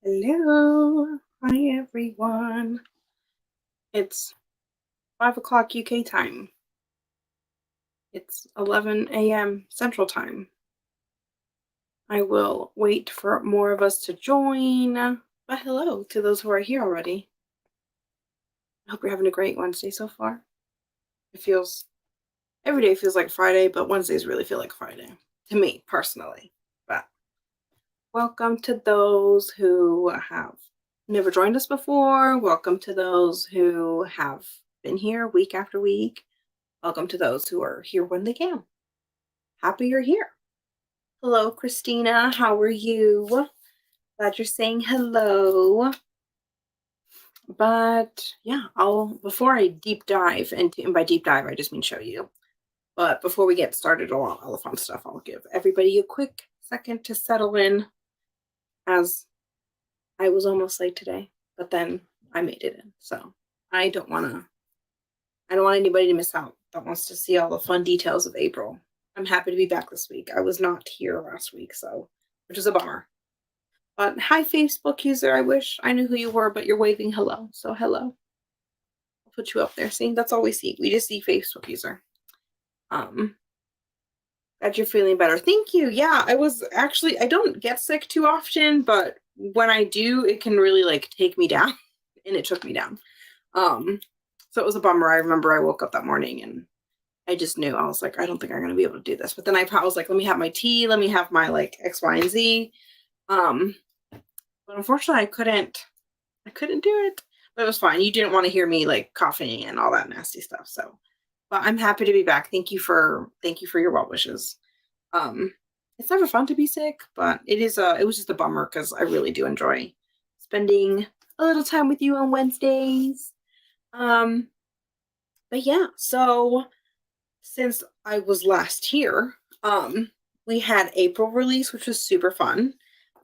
Hello. Hi, everyone. It's 5 o'clock UK time. It's 11 a.m. Central time. I will wait for more of us to join. But hello to those who are here already. I hope you're having a great Wednesday so far. Every day feels like Friday, but Wednesdays really feel like Friday to me personally. But welcome to those who have never joined us before. Welcome to those who have been here week after week. Welcome to those who are here when they can. Happy you're here. Hello, Christina. How are you? Glad you're saying hello. But yeah, before I deep dive into, and by deep dive, I just mean show you. But before we get started on all the fun stuff, I'll give everybody a quick second to settle in, as I was almost late today, but then I made it in. So I don't want anybody to miss out that wants to see all the fun details of April. I'm happy to be back this week. I was not here last week, which is a bummer. But hi, Facebook user. I wish I knew who you were, but you're waving hello. So hello. I'll put you up there. See, that's all we see. We just see Facebook user. That you're feeling better. Thank you. Yeah, I don't get sick too often, but when I do, it can really take me down, and it took me down. So it was a bummer. I remember I woke up that morning and I just knew. I was like, I don't think I'm going to be able to do this. But then I was like, let me have my tea. Let me have my X, Y, and Z. But unfortunately, I couldn't do it. But it was fine. You didn't want to hear me coughing and all that nasty stuff. So, but I'm happy to be back. Thank you for your well wishes. It's never fun to be sick, but it was just a bummer because I really do enjoy spending a little time with you on Wednesdays. But yeah, so since I was last here, we had April release, which was super fun.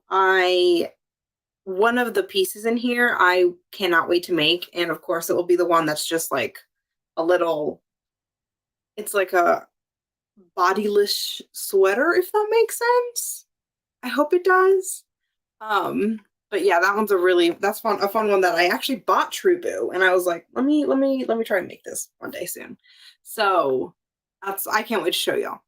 One of the pieces in here I cannot wait to make, and of course it will be the one that's just it's like a bodyless sweater, if that makes sense. I hope it does. But yeah, that one's a fun one that I actually bought Trueboo, and I was like, let me try and make this one day soon. So I can't wait to show y'all.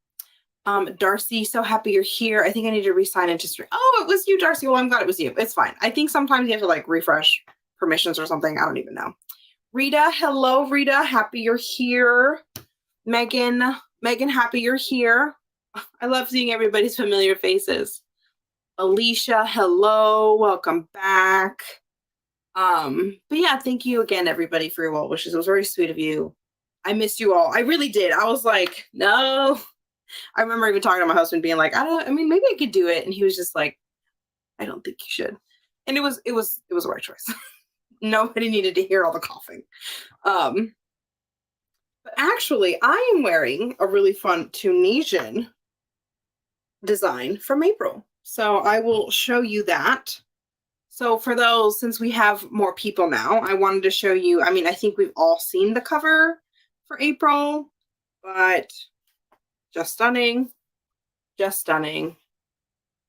Darcy, so happy you're here. I think I need to re-sign into stream. Oh, it was you, Darcy. Well, I'm glad it was you. It's fine. I think sometimes you have to refresh permissions or something. I don't even know. Rita, hello, Rita. Happy you're here. Megan, happy you're here. I love seeing everybody's familiar faces. Alicia, hello. Welcome back. But yeah, thank you again, everybody, for your well wishes. It was very sweet of you. I missed you all. I really did. I was like, no. I remember even talking to my husband being like, maybe I could do it. And he was just like, I don't think you should. And it was the right choice. Nobody needed to hear all the coughing. But actually, I am wearing a really fun Tunisian design from April. So I will show you that. So for those, since we have more people now, I wanted to show you, I think we've all seen the cover for April, but just stunning. Just stunning.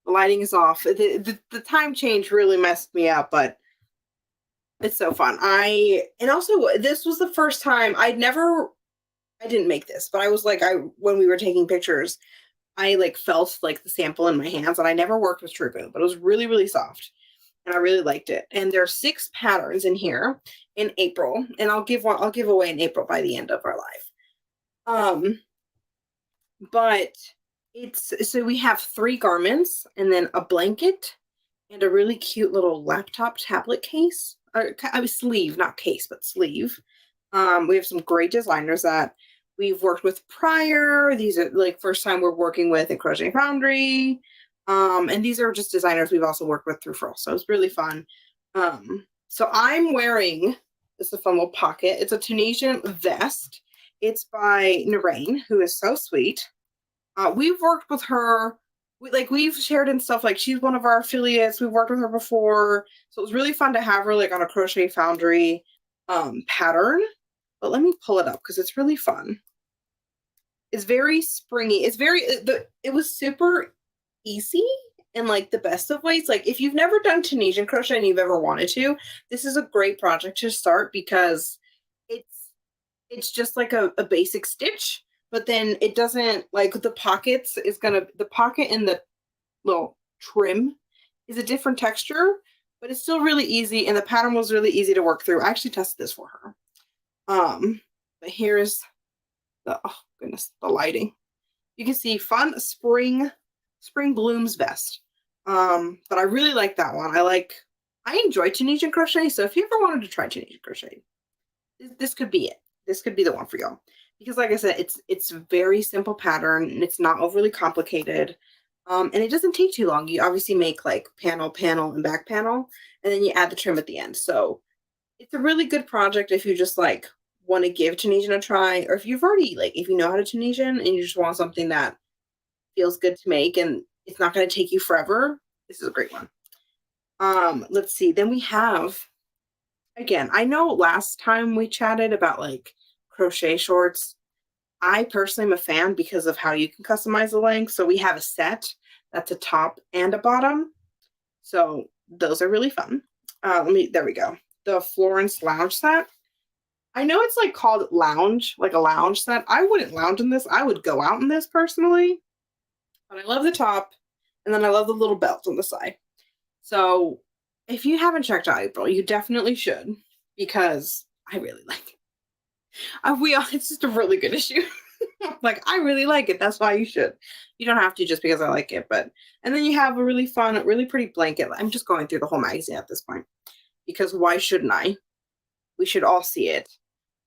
The lighting is off. The time change really messed me up, but it's so fun. And also this was the first time I didn't make this, but I was when we were taking pictures, I felt the sample in my hands, and I never worked with Trueboo, but it was really, really soft, and I really liked it. And there are 6 patterns in here in April, and I'll give away in April by the end of our live. But so we have 3 garments, and then a blanket, and a really cute little laptop tablet case, or sleeve, not case, but sleeve. We have some great designers that we've worked with prior. These are first time we're working with at Crochet Foundry. And these are just designers we've also worked with through Furl. So it's really fun. So I'm wearing, this is a fun little pocket. It's a Tunisian vest. It's by Narain, who is so sweet. We've worked with her. We've shared and stuff. She's one of our affiliates. We've worked with her before. So it was really fun to have her on a Crochet Foundry pattern. But let me pull it up because it's really fun. It's very springy. It was super easy in like the best of ways. Like if you've never done Tunisian crochet and you've ever wanted to, this is a great project to start because it's it's just like a basic stitch, but then it doesn't like the pockets is gonna the pocket and the little trim is a different texture, but it's still really easy and the pattern was really easy to work through. I actually tested this for her. But here's the oh goodness, the lighting. You can see fun spring blooms vest. But I really like that one. I enjoy Tunisian crochet, so if you ever wanted to try Tunisian crochet, this could be it. This could be the one for y'all. Because like I said, it's a very simple pattern and it's not overly complicated. And it doesn't take too long. You obviously make like panel, and back panel, and then you add the trim at the end. So it's a really good project if you just like want to give Tunisian a try, or if you've already like if you know how to Tunisian and you just want something that feels good to make and it's not going to take you forever. This is a great one. Let's see. Then we have, again, I know last time we chatted about like crochet shorts. I personally am a fan because of how you can customize the length. So we have a set that's a top and a bottom. So those are really fun. There we go. The Florence lounge set. I know it's like called lounge, like a lounge set. I wouldn't lounge in this. I would go out in this personally. But I love the top, and then I love the little belt on the side. So if you haven't checked out April, you definitely should, because I really like it. It's just a really good issue. Like, I really like it. That's why you should. You don't have to just because I like it. And then you have a really fun, really pretty blanket. I'm just going through the whole magazine at this point, because why shouldn't I? We should all see it.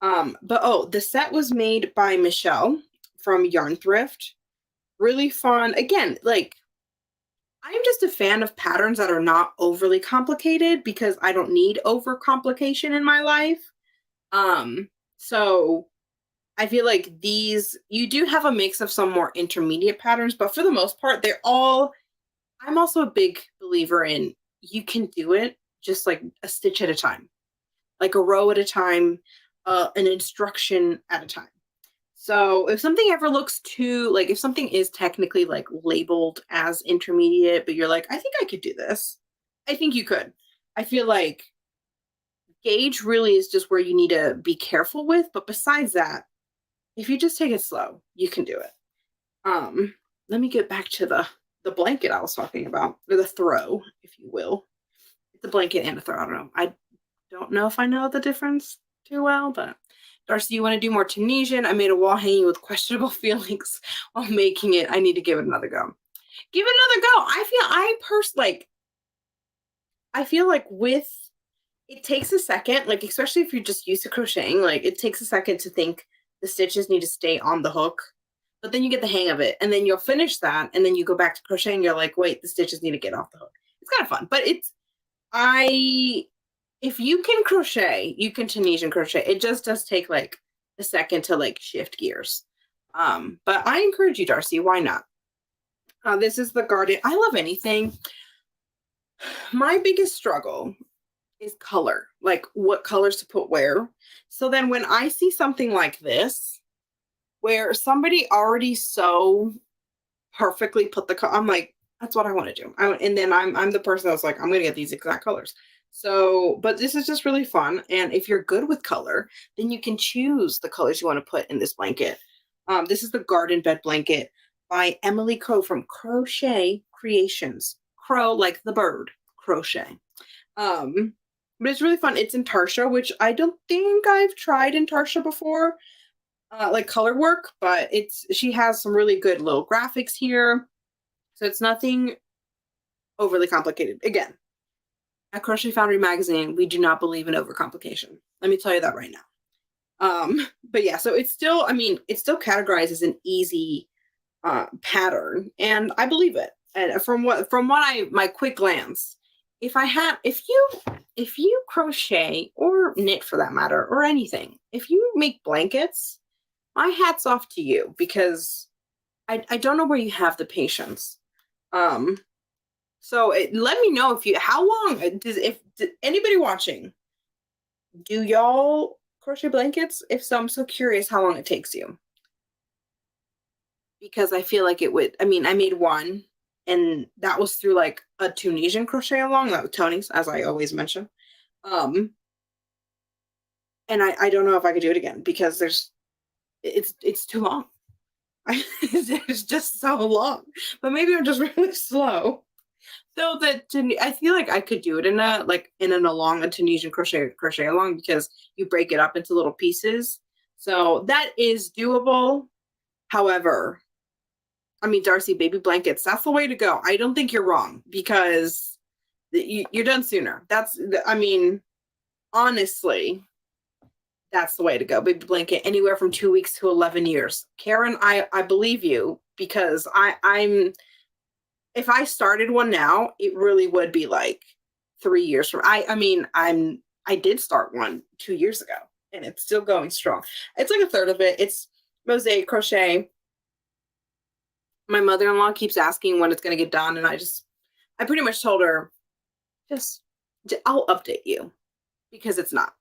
The set was made by Michelle from Yarn Thrift. Really fun. Again, like, I'm just a fan of patterns that are not overly complicated because I don't need over complication in my life. So I feel like you do have a mix of some more intermediate patterns, but for the most part, I'm also a big believer in you can do it just like a stitch at a time, like a row at a time, an instruction at a time. So if something ever looks too, like if something is technically like labeled as intermediate, but you're like, I think I could do this. I think you could. I feel like gauge really is just where you need to be careful with. But besides that, if you just take it slow, you can do it. Let me get back to the blanket I was talking about, or the throw, if you will. It's a blanket and a throw. I don't know. I don't know if I know the difference too well, but Darcy, you want to do more Tunisian? I made a wall hanging with questionable feelings while making it. I need to give it another go. Give it another go. I feel like it takes a second, like especially if you're just used to crocheting, like it takes a second to think the stitches need to stay on the hook, but then you get the hang of it, and then you'll finish that, and then you go back to crocheting, and you're like, wait, the stitches need to get off the hook. It's kind of fun, but if you can crochet, you can Tunisian crochet. It just does take like a second to like shift gears. But I encourage you, Darcy, why not? This is the Garden. I love anything. My biggest struggle is color, like what colors to put where. So then when I see something like this, where somebody already so perfectly put I'm like, that's what I want to do. And then I'm the person that's like, I'm going to get these exact colors. So, but this is just really fun. And if you're good with color, then you can choose the colors you want to put in this blanket. This is the garden bed blanket by Emily Crow from Crochet Creations. Crow, like the bird, crochet. But it's really fun. It's in Tarsha, which I don't think I've tried in Tarsha before, like color work, but she has some really good little graphics here. So it's nothing overly complicated. Again, at Crochet Foundry magazine, we do not believe in overcomplication. Let me tell you that right now. But yeah, so it's still categorized as an easy pattern, and I believe it. And from my quick glance, if you crochet or knit for that matter, or anything, if you make blankets, my hat's off to you, because I don't know where you have the patience. So let me know how long anybody watching, do y'all crochet blankets? If so, I'm so curious how long it takes you, because I feel like it would. I mean, I made one and that was through like a Tunisian crochet along, that was Tony's, as I always mention. And I don't know if I could do it again because it's too long. It's just so long. But maybe I'm just really slow. So I feel like I could do it in a Tunisian crochet along, because you break it up into little pieces. So that is doable. However, I mean, Darcy, baby blankets, that's the way to go. I don't think you're wrong, because you're done sooner. I mean, honestly, that's the way to go. Baby blanket, anywhere from 2 weeks to 11 years. Karen, I believe you, because I'm if I started one now, it really would be like 3 years from. I did start one 2 years ago, and it's still going strong. It's like a third of it. It's mosaic crochet. My mother-in-law keeps asking when it's going to get done, and I pretty much told her, I'll update you, because it's not.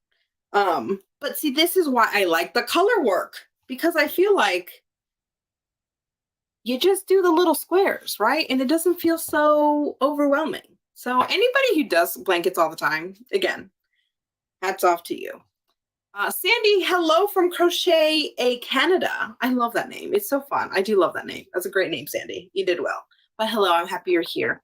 But see, this is why I like the color work, because I feel like you just do the little squares, right? And it doesn't feel so overwhelming. So anybody who does blankets all the time, again, hats off to you. Sandy, hello from Crochet Canada. I love that name. It's so fun. I do love that name. That's a great name, Sandy. You did well. But hello, I'm happy you're here.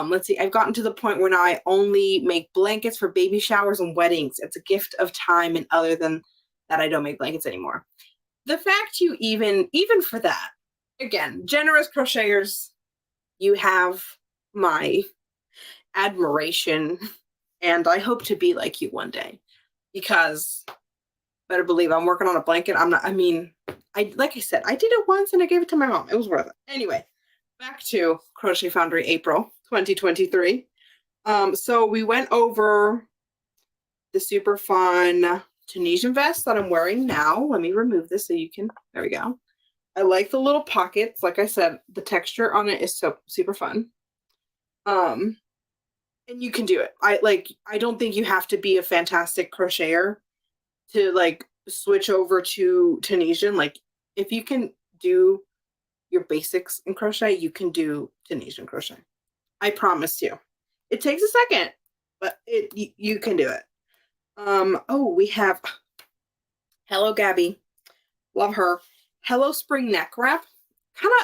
Let's see. I've gotten to the point where now I only make blankets for baby showers and weddings. It's a gift of time, and other than that, I don't make blankets anymore. The fact you even for that, again, generous crocheters, you have my admiration, and I hope to be like you one day, because better believe I'm working on a blanket. Like I said, I did it once and I gave it to my mom. It was worth it. Anyway, back to Crochet Foundry April 2023. So we went over the super fun Tunisian vest that I'm wearing now. Let me remove this so you can, there we go. I like the little pockets. Like I said, the texture on it is so super fun. And you can do it. I don't think you have to be a fantastic crocheter to like switch over to Tunisian. Like, if you can do your basics in crochet, you can do Tunisian crochet. I promise you. It takes a second, but you can do it. Oh, we have hello Gabby. Love her. Hello Spring neck wrap.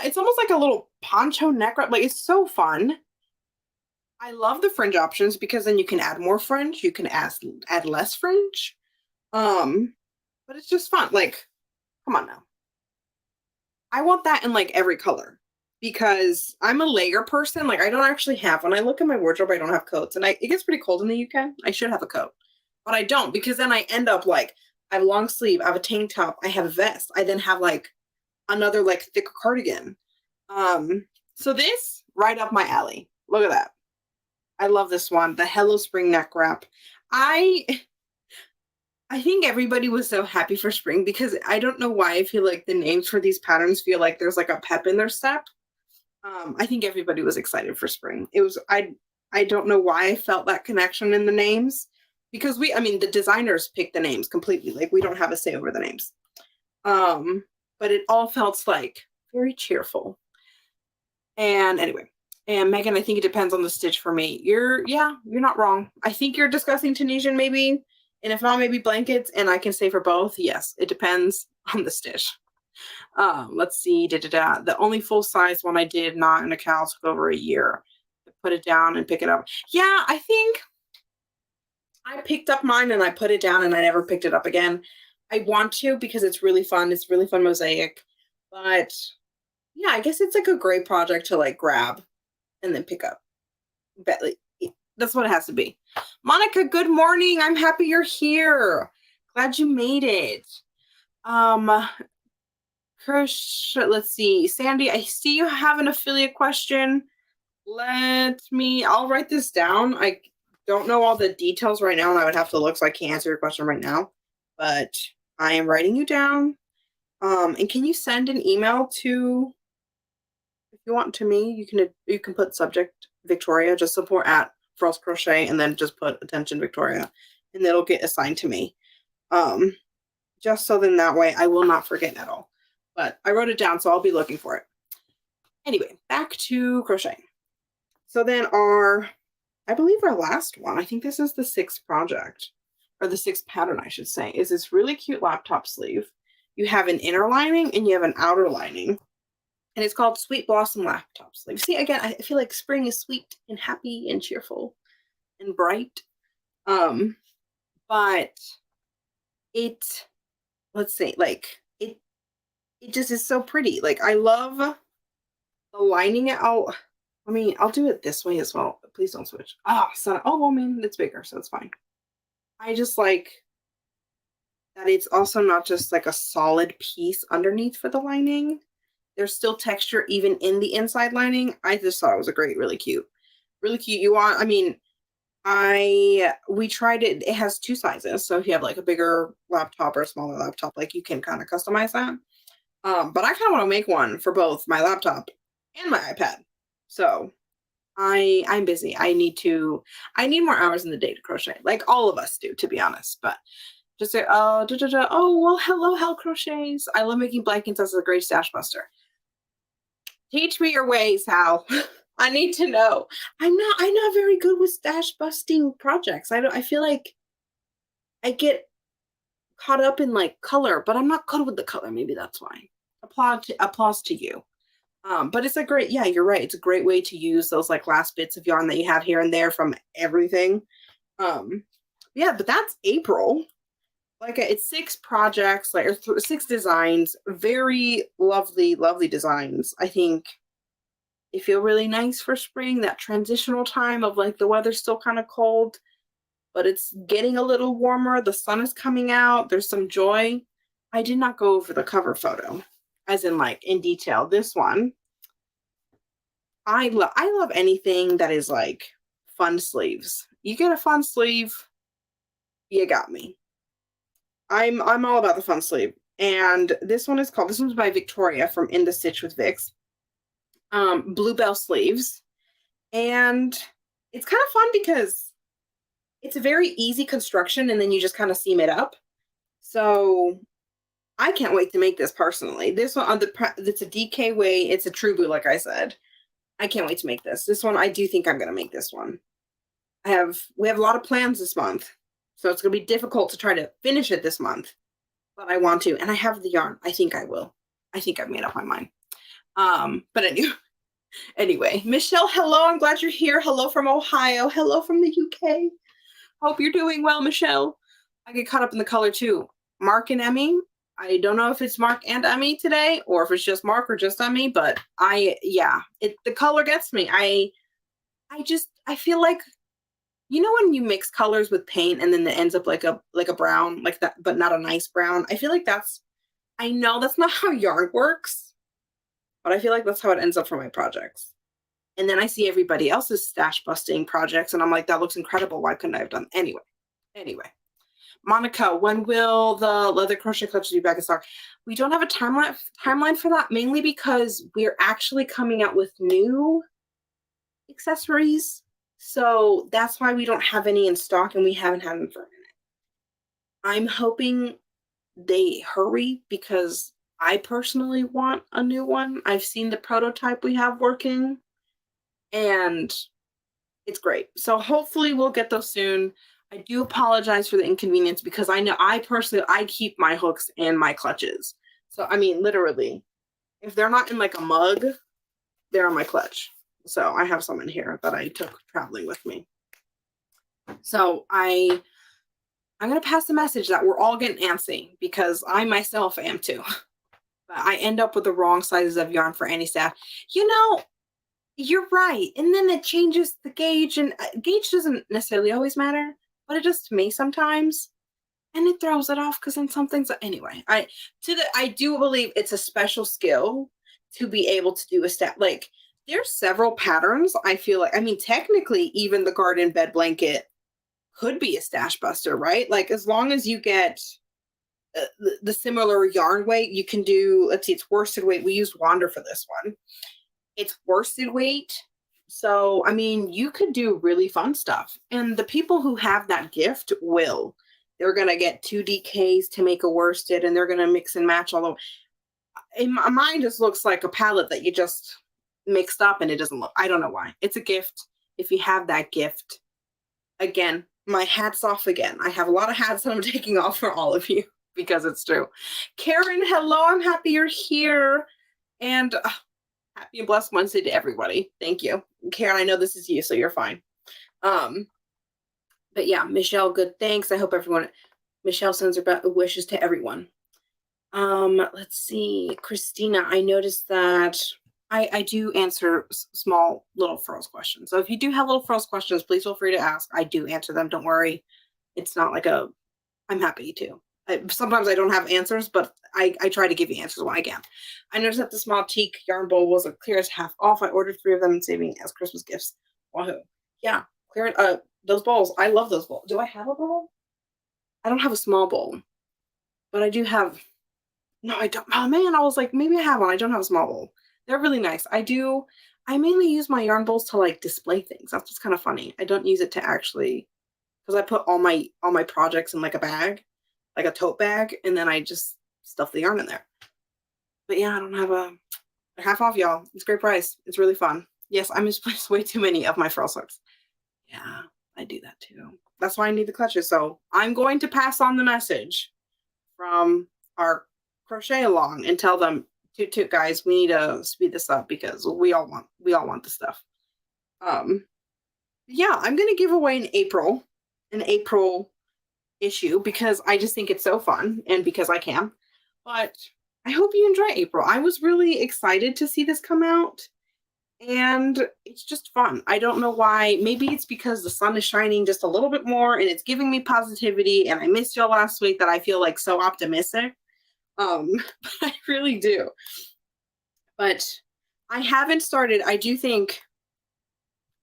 It's almost like a little poncho neck wrap. Like, it's so fun. I love the fringe options, because then you can add more fringe. You can add less fringe. But it's just fun. Like, come on now. I want that in like every color, because I'm a layer person. Like, I don't actually have, when I look in my wardrobe, I don't have coats, and it gets pretty cold in the UK. I should have a coat, but I don't, because then I end up like, I have a long sleeve, I have a tank top, I have a vest, I then have like another like thicker cardigan. So this, right up my alley. Look at that. I love this one, the Hello Spring neck wrap. I think everybody was so happy for spring, because I don't know why I feel like the names for these patterns feel like there's like a pep in their step. I think everybody was excited for spring. I don't know why I felt that connection in the names, because the designers picked the names completely. Like, we don't have a say over the names. But it all felt like very cheerful. And anyway, and Megan, I think it depends on the stitch for me. You're not wrong. I think you're discussing Tunisian maybe, and if not, maybe blankets, and I can say for both, yes, it depends on the stitch. Let's see, the only full size one I did not in a cowl took over a year. Put it down and pick it up. Yeah, I think I picked up mine and I put it down and I never picked it up again. I want to, because it's really fun. It's really fun mosaic. But yeah, I guess it's like a great project to like grab and then pick up. That's what it has to be. Monica, good morning. I'm happy you're here. Glad you made it. Let's see. Sandy, I see you have an affiliate question. I'll write this down. I don't know all the details right now, and I would have to look, so I can't answer your question right now. But I am writing you down. And can you send an email to, if you want, to me? You can put subject Victoria, just support at Frost Crochet, and then just put attention Victoria, and it'll get assigned to me. Just so then that way I will not forget at all. But I wrote it down, so I'll be looking for it. Anyway, back to crocheting. So then I believe our last one, I think this is the 6th project, or the 6th pattern, I should say, is this really cute laptop sleeve. You have an inner lining and you have an outer lining. And it's called Sweet Blossom Laptop Sleeve. See, again, I feel like spring is sweet and happy and cheerful and bright. But let's say, like, it just is so pretty. Like, I love the lining. I'll do it this way as well. Please don't switch. Well, I mean, it's bigger, so it's fine. I just like that it's also not just like a solid piece underneath for the lining. There's still texture even in the inside lining. I just thought it was really cute. Really cute. We tried it. It has 2 sizes. So if you have like a bigger laptop or a smaller laptop, like you can kind of customize that. But I kind of want to make one for both my laptop and my iPad. So I'm busy. I need more hours in the day to crochet, like all of us do, to be honest. But just say, oh, well, hello, Hell Crochets. I love making blankets as a great stash buster. Teach me your ways, Hal. I need to know. I'm not very good with stash busting projects. I feel like I get caught up in like color, but I'm not good with the color. Maybe that's why. Applause to you. But it's yeah, you're right. It's a great way to use those like last bits of yarn that you have here and there from everything. Yeah, but that's April. Like it's 6 projects, like 6 designs, very lovely, lovely designs. I think they feel really nice for spring, that transitional time of like the weather's still kind of cold, but it's getting a little warmer. The sun is coming out. There's some joy. I did not go over the cover photo, as in like in detail. This one, I love anything that is like fun sleeves. You get a fun sleeve, you got me. I'm all about the fun sleeve. And this one's by Victoria from In the Stitch with Vix. Bluebell sleeves. And it's kind of fun because it's a very easy construction and then you just kind of seam it up. So I can't wait to make this personally. This one it's a DK weight. It's a true boot, like I said. I can't wait to make this. This one, I do think I'm going to make this one. We have a lot of plans this month. So it's going to be difficult to try to finish it this month, but I want to, and I have the yarn. I think I will. I think I've made up my mind. But anyway, Michelle, hello. I'm glad you're here. Hello from Ohio. Hello from the UK. Hope you're doing well, Michelle. I get caught up in the color too. Mark and Emmy. I don't know if it's Mark and Emmy today, or if it's just Mark or just Emmy, but the color gets me. I feel like, you know, when you mix colors with paint and then it ends up like a brown, like that, but not a nice brown. I feel like I know that's not how yarn works, but I feel like that's how it ends up for my projects. And then I see everybody else's stash busting projects and I'm like, that looks incredible. Why couldn't I have done anyway? Monica, when will the leather crochet clutches be back in stock? We don't have a timeline for that, mainly because we're actually coming out with new accessories. So that's why we don't have any in stock and we haven't had them for a minute. I'm hoping they hurry because I personally want a new one. I've seen the prototype we have working and it's great. So hopefully we'll get those soon. I do apologize for the inconvenience because I know I keep my hooks and my clutches. So, I mean, literally, if they're not in like a mug, they're on my clutch. So I have some in here that I took traveling with me. So I'm going to pass the message that we're all getting antsy because I myself am too. But I end up with the wrong sizes of yarn for any staff. You know, you're right. And then it changes the gauge, and gauge doesn't necessarily always matter, but it does to me sometimes. And it throws it off because then some things, anyway, I do believe it's a special skill to be able to do a staff. Like, there's several patterns. I feel like, I mean, technically, even the garden bed blanket could be a stash buster, right? Like, as long as you get the similar yarn weight, you can do, let's see, it's worsted weight. We used Wander for this one. It's worsted weight. So, I mean, you could do really fun stuff. And the people who have that gift will. They're going to get 2 DKs to make a worsted, and they're going to mix and match all of. Mine just looks like a palette that you just mixed up and it doesn't look, I don't know why. It's a gift. If you have that gift, again, my hat's off again. I have a lot of hats that I'm taking off for all of you because it's true. Karen, hello. I'm happy you're here. And happy and blessed Wednesday to everybody. Thank you. Karen, I know this is you, so you're fine. But yeah, Michelle, good. Thanks. I hope everyone, Michelle sends her wishes to everyone. Let's see. Christina, I noticed that I do answer small little frills questions. So if you do have little frills questions, please feel free to ask. I do answer them. Don't worry. It's not like I'm happy to. Sometimes I don't have answers, but I try to give you answers when I can. I noticed that the small teak yarn bowl was a clear as half off. I ordered 3 of them and saving as Christmas gifts. Wahoo. Yeah, clear. Those bowls. I love those bowls. Do I have a bowl? I don't have a small bowl, but I do have. No, I don't. Oh man, I was like, maybe I have one. I don't have a small bowl. They're really nice. I mainly use my yarn bowls to like display things. That's what's kind of funny. I don't use it to actually, because I put all my projects in like a bag, like a tote bag, and then I just stuff the yarn in there. But yeah, I don't have a half off, y'all. It's a great price. It's really fun. Yes, I misplaced way too many of my frill slips. Yeah, I do that too. That's why I need the clutches. So I'm going to pass on the message from our crochet along and tell them, toot guys, we need to speed this up because we all want the stuff. Yeah, I'm gonna give away an April issue because I just think it's so fun and because I can. But I hope you enjoy April. I was really excited to see this come out and it's just fun. I don't know why. Maybe it's because the sun is shining just a little bit more and it's giving me positivity, and I missed y'all last week that I feel like so optimistic. But I really do. But I haven't started. I do think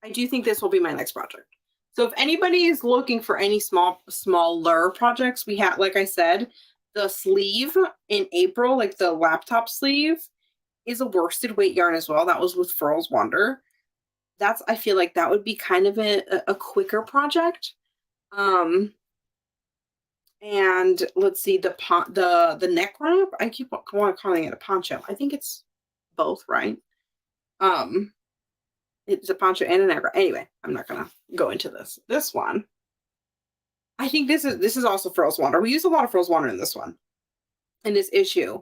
this will be my next project. So if anybody is looking for any smaller projects, we have, like I said, the sleeve in April, like the laptop sleeve, is a worsted weight yarn as well. That was with Furls Wonder. I feel like that would be kind of a quicker project. And let's see, the neck wrap, I keep calling it a poncho. I think it's both, right? It's a poncho and a neck wrap. Anyway, I'm not gonna go into this. This one, I think this is also Furls Wonder. We use a lot of Furls Wonder in this one, in this issue.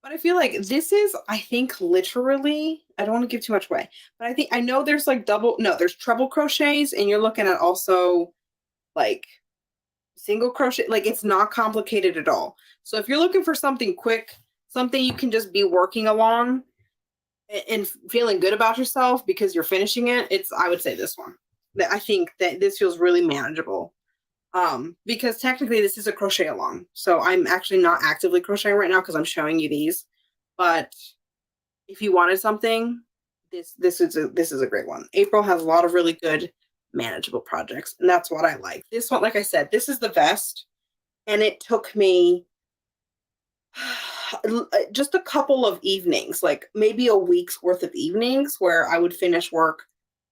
But I feel like this is, I think, literally, I don't want to give too much away, but I know there's like there's treble crochets, and you're looking at also like single crochet. Like, it's not complicated at all. So if you're looking for something quick, something you can just be working along and feeling good about yourself because you're finishing it, I would say this one. I think that this feels really manageable. Because technically this is a crochet along. So I'm actually not actively crocheting right now because I'm showing you these. But if you wanted something, this is a great one. April has a lot of really good manageable projects, and that's what I like. This one, like I said, this is the vest, and it took me just a couple of evenings, like maybe a week's worth of evenings where I would finish work,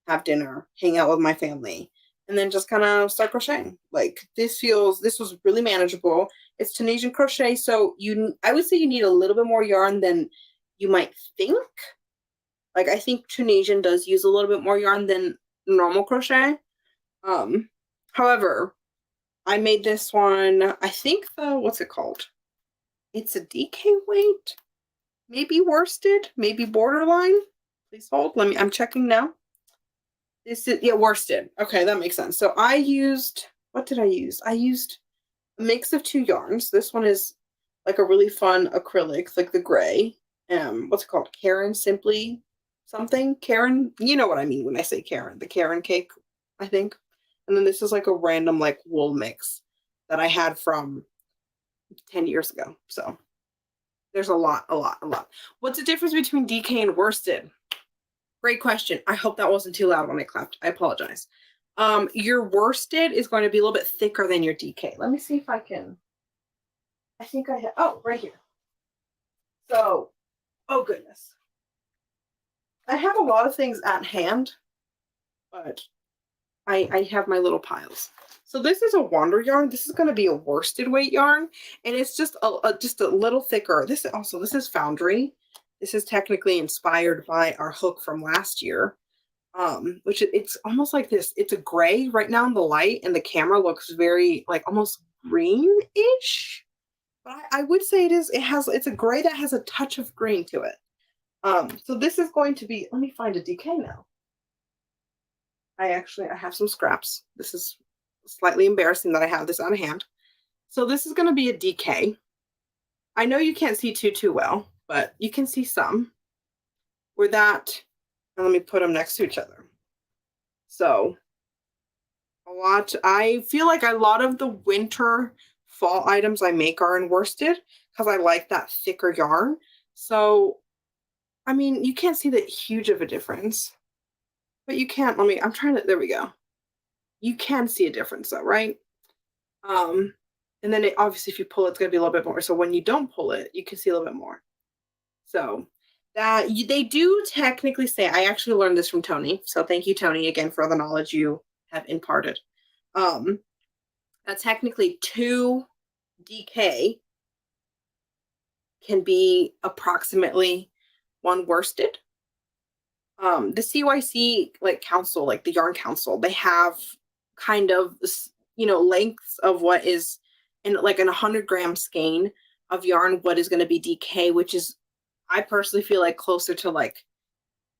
have dinner, hang out with my family, and then just kind of start crocheting. Like, this was really manageable. It's Tunisian crochet, so I would say you need a little bit more yarn than you might think. Like, I think Tunisian does use a little bit more yarn than normal crochet. However, I made this one, I think what's it called? It's a DK weight, maybe worsted, maybe borderline. Please hold. I'm checking now. This is, yeah, worsted. Okay, that makes sense. So what did I use? I used a mix of 2 yarns. This one is like a really fun acrylic, like the gray. What's it called? Karen Simply something. Karen, you know what I mean when I say Karen. The Karen cake, I think. And then this is like a random like wool mix that I had from 10 years ago. So there's a lot. What's the difference between DK and worsted? Great question. I hope that wasn't too loud when I clapped. I apologize. Your worsted is going to be a little bit thicker than your DK. Let me see if I can. I think I have. Oh, right here. So, oh goodness. I have a lot of things at hand, but I have my little piles. So this is a Wander yarn. This is going to be a worsted weight yarn, and it's just a little thicker. This is Foundry. This is technically inspired by our hook from last year. Which it's almost like this. It's a gray right now in the light, and the camera looks very like almost greenish. But I would say it's a gray that has a touch of green to it. So this is going to be, let me find a DK now. I have some scraps. This is slightly embarrassing that I have this on hand. So this is going to be a DK. I know you can't see too well, but you can see some. And let me put them next to each other. So I feel like a lot of the winter fall items I make are in worsted because I like that thicker yarn. So, I mean, you can't see that huge of a difference, but you can't, there we go. You can see a difference though, right? And then obviously if you pull it, it's going to be a little bit more. So when you don't pull it, you can see a little bit more. So they do technically say, I actually learned this from Tony. So thank you, Tony, again, for the knowledge you have imparted. That technically 2 DK can be approximately 1 worsted. The CYC council, like the Yarn Council, they have kind of, lengths of what is in like an 100-gram skein of yarn, what is going to be DK, which is, I personally feel like closer to like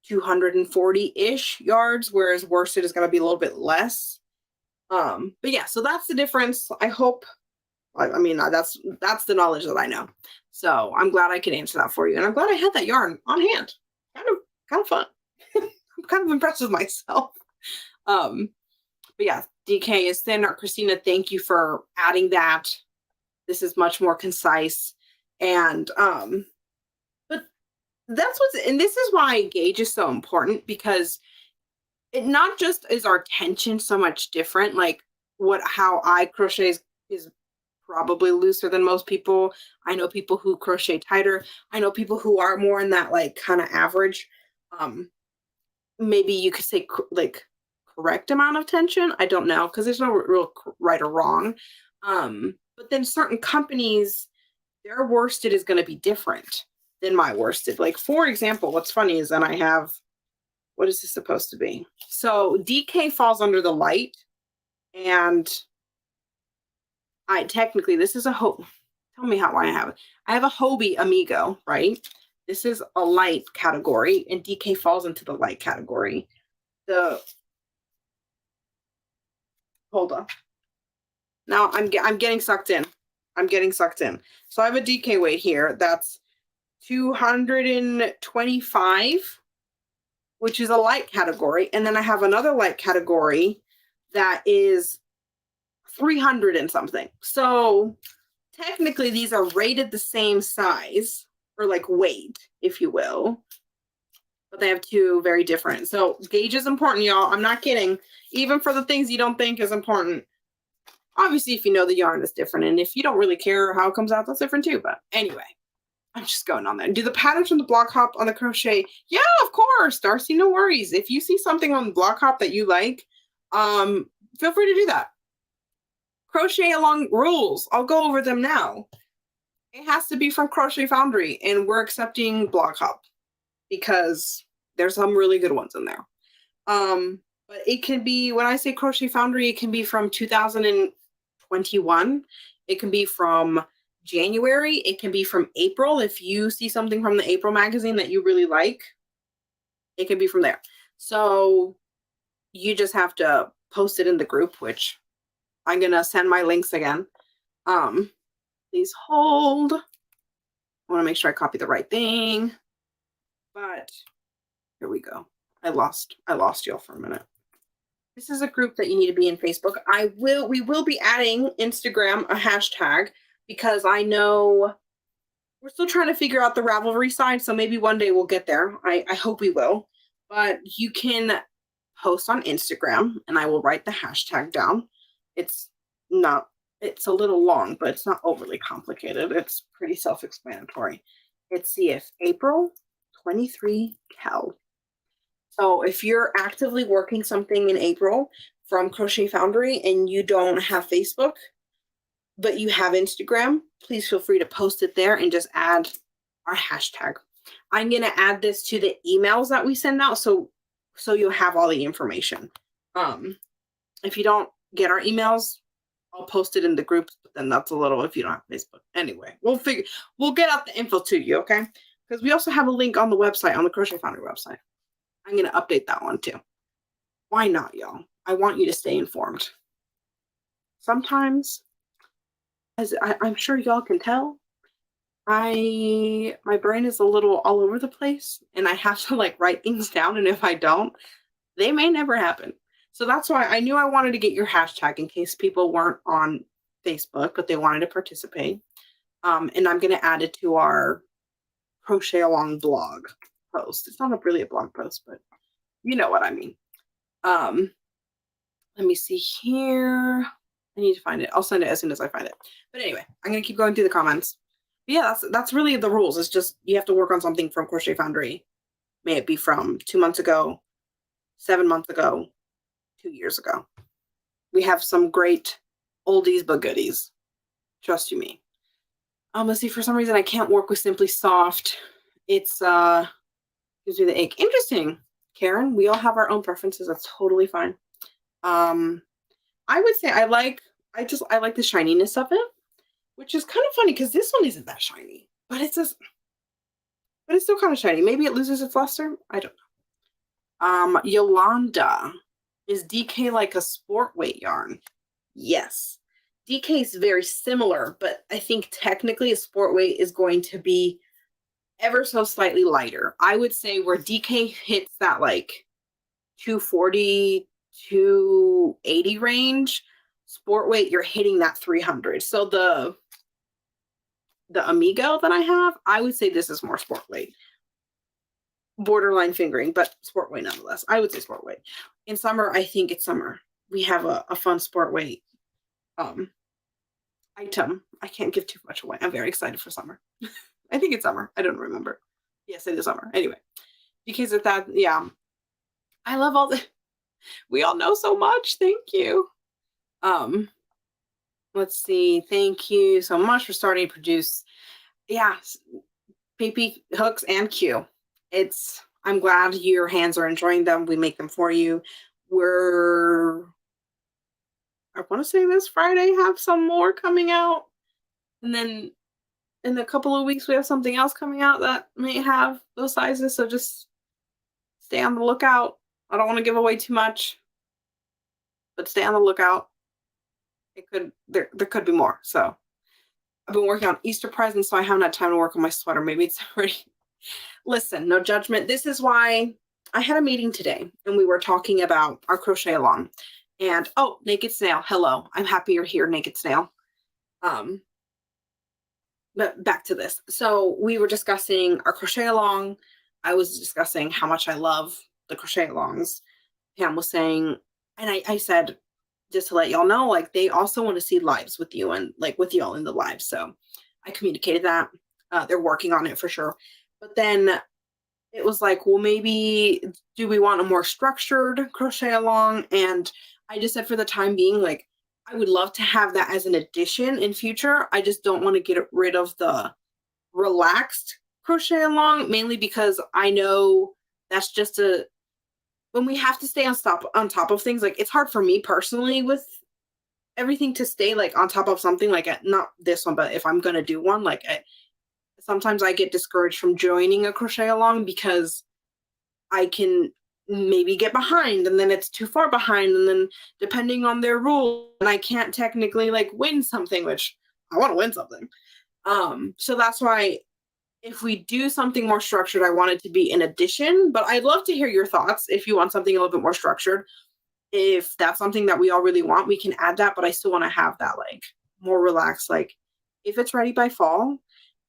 240-ish yards, whereas worsted is going to be a little bit less. But yeah, so that's the difference. I hope, that's the knowledge that I know. So I'm glad I could answer that for you. And I'm glad I had that yarn on hand. Kind of fun. I'm kind of impressed with myself. But yeah, DK is thin. Christina, thank you for adding that. This is much more concise. And, and this is why gauge is so important, because it not just is our tension so much different, like how I crochet is probably looser than most people. I know people who crochet tighter. I know people who are more in that like kind of average, maybe you could say like correct amount of tension. I don't know, because there's no real right or wrong. But then certain companies, their worsted is going to be different than my worsted. Like, for example, what's funny is that I have, what is this supposed to be? So DK falls under the light, and this is a Tell me how I have it. I have a Hobie Amigo, right? This is a light category, and DK falls into the light category. Hold on. Now I'm getting sucked in. So I have a DK weight here that's 225, which is a light category. And then I have another light category that is 300 and something. So technically these are rated the same size, or like weight, if you will, but they have 2 very different. So gauge is important, y'all. I'm not kidding. Even for the things you don't think is important. Obviously, if you know the yarn is different, and if you don't really care how it comes out, that's different too. But anyway, I'm just going on there. Do the patterns from the block hop on the crochet? Yeah, of course, Darcy, no worries. If you see something on the block hop that you like, feel free to do that. Crochet along rules. I'll go over them now. It has to be from Crochet Foundry, and we're accepting block hop because there's some really good ones in there. But it can be, when I say Crochet Foundry, it can be from 2021. It can be from January. It can be from April. If you see something from the April magazine that you really like, it can be from there. So you just have to post it in the group, which I'm going to send my links again. Please hold. I want to make sure I copy the right thing. But here we go. I lost y'all for a minute. This is a group that you need to be in Facebook. We will be adding Instagram a hashtag, because I know we're still trying to figure out the Ravelry side. So maybe one day we'll get there. I hope we will. But you can post on Instagram, and I will write the hashtag down. It's a little long, but it's not overly complicated. It's pretty self-explanatory. It's CF April 23 Cal. So if you're actively working something in April from Crochet Foundry and you don't have Facebook, but you have Instagram, please feel free to post it there and just add our hashtag. I'm going to add this to the emails that we send out. So you'll have all the information. If you don't get our emails, I'll post it in the groups, but then that's a little if you don't have Facebook. Anyway, we'll get out the info to you, okay? Because we also have a link on the website, on the Crochet Foundry website. I'm going to update that one too. Why not, y'all? I want you to stay informed. Sometimes, as I'm sure y'all can tell, my brain is a little all over the place and I have to like write things down. And if I don't, they may never happen. So that's why I knew I wanted to get your hashtag in case people weren't on Facebook, but they wanted to participate. And I'm going to add it to our Crochet Along blog post. It's not really a blog post, but you know what I mean. Let me see here. I need to find it. I'll send it as soon as I find it. But anyway, I'm going to keep going through the comments. But yeah, that's really the rules. It's just you have to work on something from Crochet Foundry. May it be from 2 months ago, 7 months ago, 2 years ago. We have some great oldies but goodies. Trust you me. Let's see, for some reason I can't work with Simply Soft. It's gives me the ache. Interesting, Karen. We all have our own preferences. That's totally fine. I would say I like the shininess of it, which is kind of funny because this one isn't that shiny, but it's still kind of shiny. Maybe it loses its luster. I don't know. Yolanda, is DK like a sport weight yarn? Yes. DK is very similar, but I think technically a sport weight is going to be ever so slightly lighter. I would say where DK hits that like 240, 280 range, sport weight, you're hitting that 300. So the Amigo that I have, I would say this is more sport weight. Borderline fingering, but sport weight nonetheless. I would say sport weight. In summer, I think it's summer. We have a fun sport weight item. I can't give too much away. I'm very excited for summer. I think it's summer. I don't remember. Yes, it is summer. Anyway, because of that, yeah. I love all the, we all know so much. Thank you. Let's see. Thank you so much for starting to produce. Yeah, PP hooks and Q. I'm glad your hands are enjoying them. We make them for you. I want to say this Friday have some more coming out. And then in a couple of weeks, we have something else coming out that may have those sizes. So just stay on the lookout. I don't want to give away too much, but stay on the lookout. There could be more. So I've been working on Easter presents, so I haven't had time to work on my sweater. Maybe it's already. Listen, no judgment. This is why I had a meeting today and we were talking about our Crochet Along. And oh, Naked Snail, hello. I'm happy you're here, Naked Snail. But back to this. So we were discussing our Crochet Along. I was discussing how much I love the Crochet Alongs. Pam was saying, and I said, just to let y'all know, like they also want to see lives with you and like with y'all in the live. So I communicated that. They're working on it for sure. But then it was like, well, maybe do we want a more structured Crochet Along? And I just said for the time being, like, I would love to have that as an addition in future. I just don't want to get rid of the relaxed Crochet Along, mainly because I know that's just when we have to stay on top of things, like it's hard for me personally with everything to stay like on top of something, like not this one, but if I'm going to do one, like sometimes I get discouraged from joining a Crochet Along because I can maybe get behind and then it's too far behind. And then depending on their rules, and I can't technically like win something, which I want to win something. So that's why if we do something more structured, I want it to be an addition, but I'd love to hear your thoughts. If you want something a little bit more structured, if that's something that we all really want, we can add that, but I still want to have that like more relaxed. Like if it's ready by fall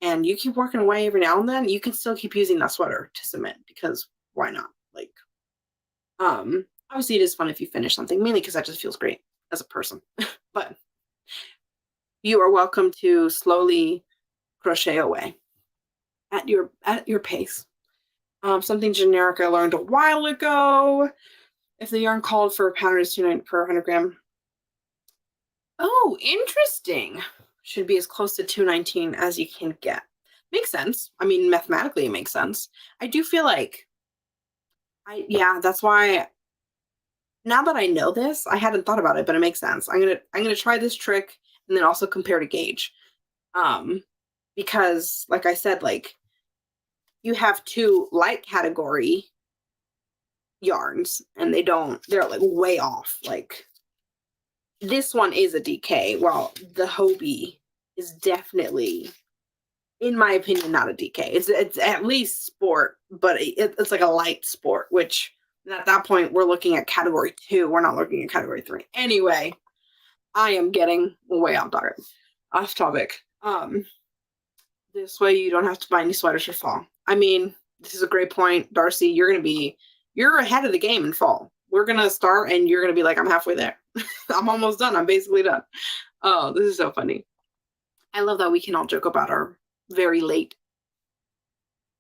and you keep working away every now and then, you can still keep using that sweater to submit because why not? Like, obviously it is fun if you finish something, mainly because that just feels great as a person, but you are welcome to slowly crochet away at your pace. Something generic I learned a while ago. If the yarn called for a pattern is $2.99 per 100 gram. Oh, interesting. Should be as close to $2.19 as you can get. Makes sense. I mean, mathematically, it makes sense. I do feel like yeah, that's why now that I know this, I hadn't thought about it, but it makes sense. I'm gonna try this trick and then also compare to gauge. Um, because like I said, like you have two light category yarns and they're like way off. Like this one is a DK, while the Hobie is definitely, in my opinion, not a DK. It's at least sport, but it's like a light sport, which at that point we're looking at category 2. We're not looking at category 3. Anyway, I am getting way off topic. This way you don't have to buy any sweaters for fall. I mean, this is a great point, Darcy. You're ahead of the game in fall. We're gonna start and you're gonna be like, I'm halfway there. I'm almost done. I'm basically done. Oh, this is so funny. I love that we can all joke about our very late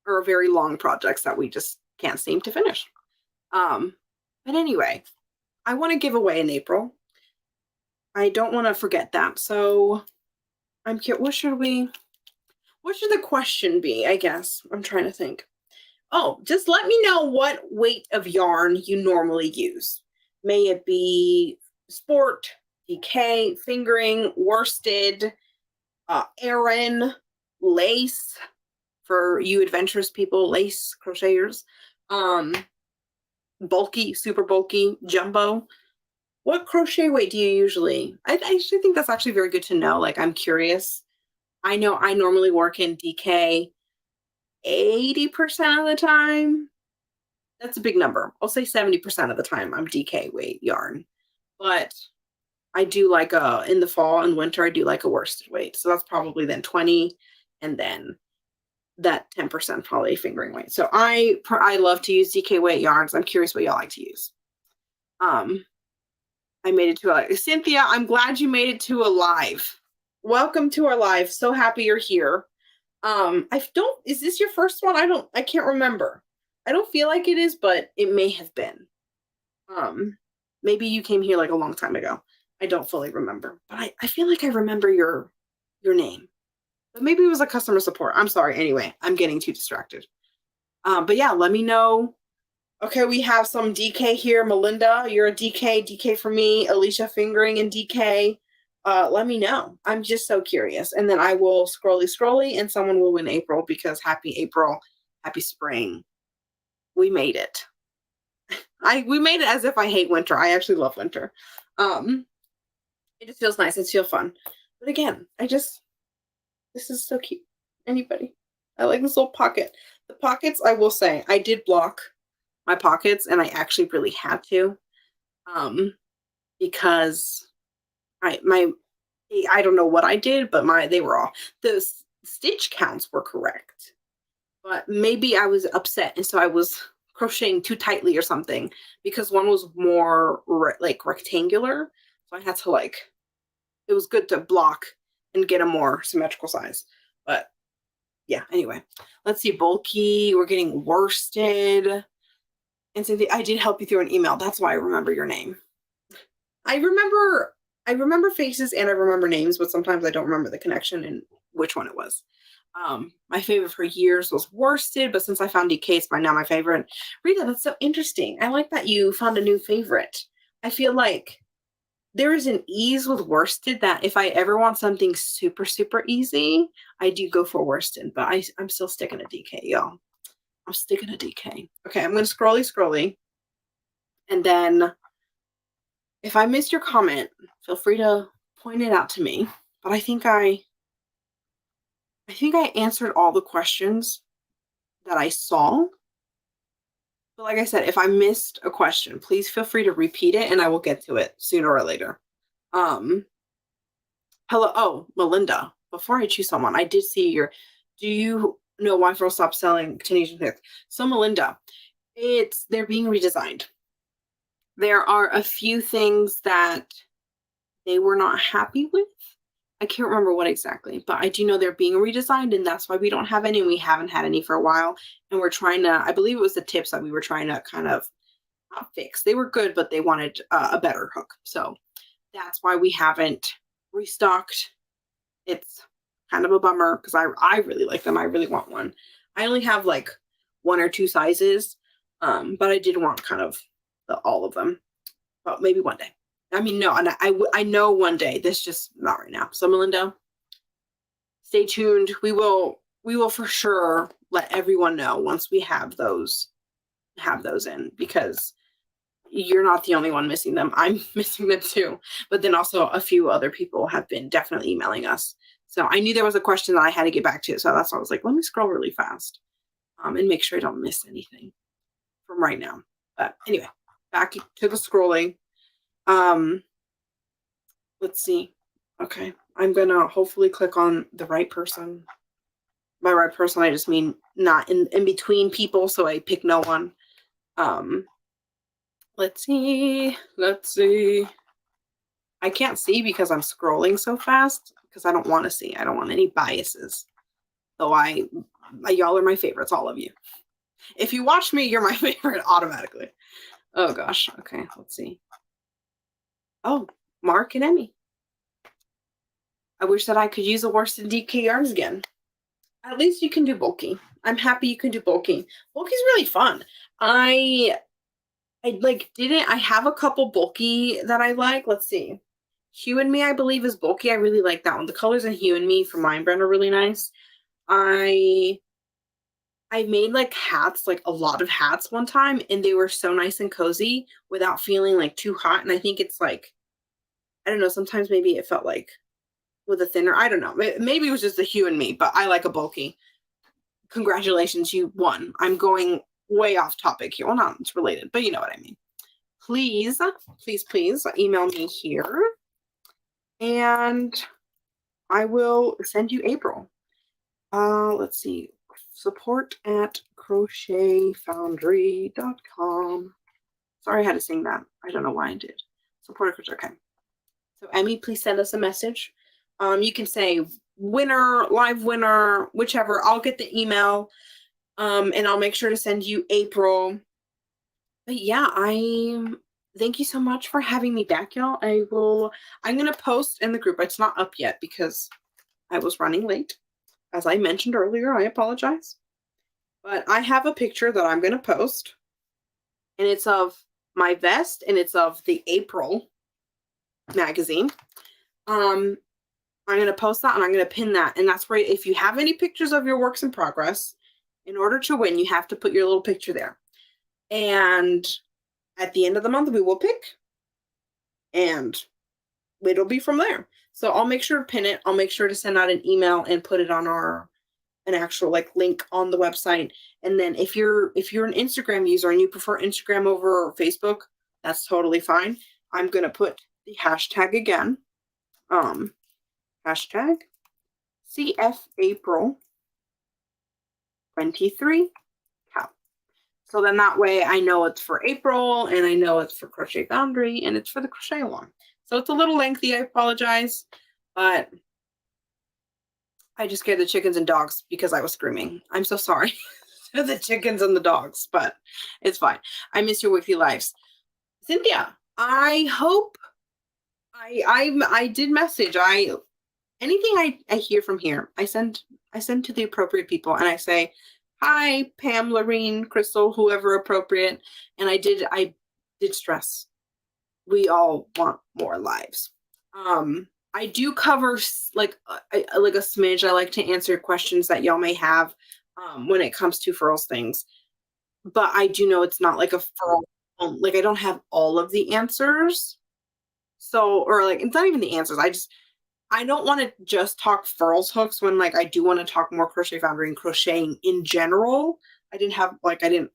or very long projects that we just can't seem to finish. But anyway, I want to give away in April. I don't want to forget that. So I'm curious, what should the question be? I guess I'm trying to think. Oh, just let me know what weight of yarn you normally use. May it be sport, DK, fingering, worsted, Aran, lace for you adventurous people, lace crocheters, bulky, super bulky, jumbo. What crochet weight do you usually? I actually think that's actually very good to know. Like, I'm curious. I know I normally work in DK 80% of the time. That's a big number. I'll say 70% of the time I'm DK weight yarn. But I do like in the fall and winter, I do like a worsted weight. So that's probably then 20 and then that 10% probably fingering weight. So I love to use DK weight yarns. I'm curious what y'all like to use. I made it to a Cynthia, I'm glad you made it to a live. Welcome to our live. So happy you're here. Is this your first one? I can't remember. I don't feel like it is, but it may have been. Maybe you came here like a long time ago. I don't fully remember, but I feel like I remember your name. But maybe it was a customer support. I'm sorry. Anyway, I'm getting too distracted. But yeah, let me know. Okay, we have some DK here. Melinda, you're a DK for me. Alicia fingering and DK. Let me know. I'm just so curious. And then I will scrolly and someone will win April because happy April, happy spring. We made it. We made it as if I hate winter. I actually love winter. It just feels nice. It feels fun. But again, this is so cute. Anybody? I like this little pocket. The pockets, I will say, I did block my pockets and I actually really had to. Because I don't know what I did, but they were all, the stitch counts were correct. But maybe I was upset and so I was crocheting too tightly or something because one was more like rectangular. So I had to it was good to block and get a more symmetrical size. But yeah, anyway, let's see. Bulky, we're getting worsted. And Cynthia, I did help you through an email. That's why I remember your name. I remember faces and I remember names, but sometimes I don't remember the connection and which one it was. My favorite for years was worsted, but since I found DK, it's now my favorite. Rita, that's so interesting. I like that you found a new favorite. I feel like there is an ease with worsted that if I ever want something super, super easy, I do go for worsted, but I'm still sticking to DK, y'all. I'm sticking to DK. Okay, I'm going to scrolly. And then if I missed your comment, feel free to point it out to me. But I think I answered all the questions that I saw. But like I said, if I missed a question, please feel free to repeat it and I will get to it sooner or later. Hello. Oh, Melinda, before I choose someone, I did see do you know why Fro stopped selling Tunisian knits? So Melinda, they're being redesigned. There are a few things that they were not happy with. I can't remember what exactly, but I do know they're being redesigned and that's why we don't have any and we haven't had any for a while. And we're trying to, I believe it was the tips that we were trying to kind of fix. They were good, but they wanted a better hook. So that's why we haven't restocked. kind of a bummer because I really like them. I really want one. I only have like 1 or 2 sizes, but I did want kind of all of them. But maybe one day. I mean, no, and I know one day. This just not right now. So Melinda, stay tuned. We will for sure let everyone know once we have those in, because you're not the only one missing them. I'm missing them too. But then also a few other people have been definitely emailing us. So I knew there was a question that I had to get back to. So that's why I was like, let me scroll really fast and make sure I don't miss anything from right now. But anyway, back to the scrolling. Let's see. Okay. I'm going to hopefully click on the right person. By right person, I just mean not in between people. So I pick no one. Let's see. I can't see because I'm scrolling so fast because I don't want to see. I don't want any biases. So y'all are my favorites, all of you. If you watch me, you're my favorite automatically. Oh gosh. Okay. Let's see. Oh, Mark and Emmy. I wish that I could use the worsted DK yarns again. At least you can do bulky. I'm happy you can do bulky. Bulky's really fun. I have a couple bulky that I like. Let's see. Hue and Me, I believe, is bulky. I really like that one. The colors in Hue and Me from Mind Brand are really nice. I made like hats, like a lot of hats one time, and they were so nice and cozy without feeling like too hot. And I think it's like, I don't know, sometimes maybe it felt like with a thinner, I don't know. Maybe it was just the Hue and Me, but I like a bulky. Congratulations, you won. I'm going way off topic here. Well, not it's related, but you know what I mean. Please email me here and I will send you April. Let's see. Support at crochetfoundry.com. Sorry I had to sing that. I don't know why I did. Support at Crochet. Okay. So Emmy, please send us a message. You can say winner, live winner, whichever. I'll get the email. And I'll make sure to send you April. But yeah, thank you so much for having me back, y'all. I'm going to post in the group. It's not up yet because I was running late. As I mentioned earlier, I apologize. But I have a picture that I'm going to post. And it's of my vest and it's of the April magazine. I'm going to post that and I'm going to pin that. And that's where if you have any pictures of your works in progress, in order to win, you have to put your little picture there. And at the end of the month, we will pick. And it'll be from there. So I'll make sure to pin it. I'll make sure to send out an email and put it on an actual like link on the website. And then if you're an Instagram user and you prefer Instagram over Facebook, that's totally fine. I'm going to put the hashtag again. Hashtag CFApril23 cow. So then that way I know it's for April and I know it's for Crochet Foundry and it's for the crochet along. So it's a little lengthy, I apologize, but I just scared the chickens and dogs because I was screaming. I'm so sorry to the chickens and the dogs, but it's fine. I miss your weekly lives. Cynthia, I hope I did message. Anything I hear from here, I send to the appropriate people and I say, hi, Pam, Lorene, Crystal, whoever appropriate. And I did stress. We all want more lives. I do cover like a smidge. I like to answer questions that y'all may have when it comes to furls things. But I do know it's not like a furl. Like I don't have all of the answers. So, or like, it's not even the answers. I don't want to just talk furls hooks when like I do want to talk more Crochet Foundry and crocheting in general. I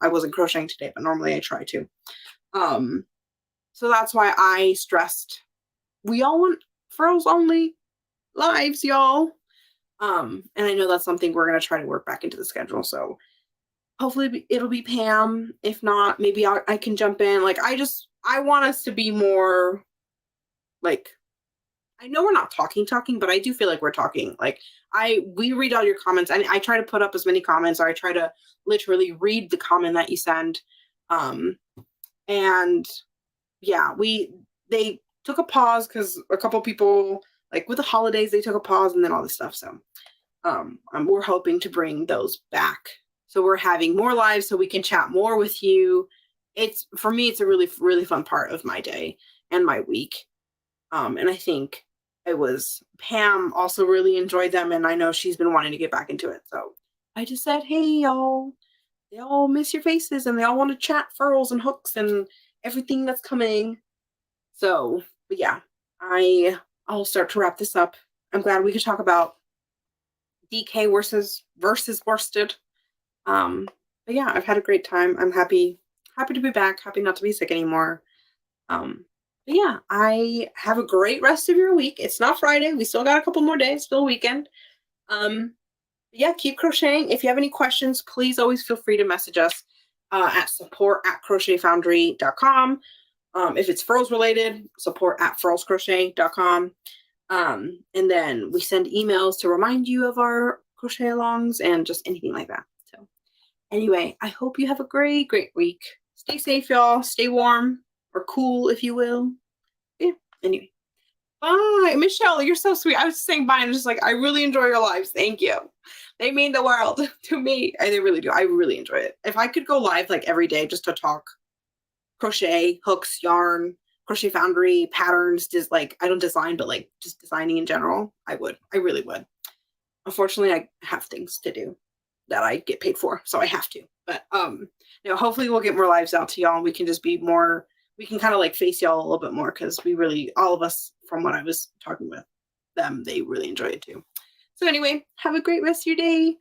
wasn't crocheting today, but normally I try to. So that's why I stressed we all want furls only lives, y'all. And I know that's something we're gonna try to work back into the schedule. So hopefully it'll be Pam. If not, maybe I can jump in. Like I want us to be more like, I know we're not talking, but I do feel like we're talking. Like we read all your comments and I try to put up as many comments, or I try to literally read the comment that you send. And yeah, they took a pause because a couple people, like with the holidays, they took a pause and then all this stuff. So we're hoping to bring those back. So we're having more lives so we can chat more with you. It's, for me, it's a really, really fun part of my day and my week. And I think Pam also really enjoyed them, and I know she's been wanting to get back into it. So I just said, hey, y'all, they all miss your faces and they all want to chat furls and hooks and everything that's coming. So, but yeah, I'll start to wrap this up. I'm glad we could talk about DK versus worsted. But yeah, I've had a great time. I'm happy to be back, happy not to be sick anymore. But yeah, I have a great rest of your week. It's not Friday. We still got a couple more days, still weekend. Yeah, keep crocheting. If you have any questions, please always feel free to message us at support@crochetfoundry.com. If it's furls related, support@furlscrochet.com. And then we send emails to remind you of our crochet alongs and just anything like that. So anyway, I hope you have a great, great week. Stay safe, y'all. Stay warm or cool, if you will. Yeah, anyway. Bye. Michelle, you're so sweet. I was saying bye and just like, I really enjoy your lives. Thank you. They mean the world to me. They really do. I really enjoy it. If I could go live like every day just to talk crochet, hooks, yarn, Crochet Foundry, patterns, just like, I don't design, but like just designing in general, I would. I really would. Unfortunately, I have things to do that I get paid for, so I have to. But hopefully we'll get more lives out to y'all and we can just be more, we can kind of like face y'all a little bit more, because we really, all of us, from what I was talking with them, they really enjoy it too. So anyway, have a great rest of your day.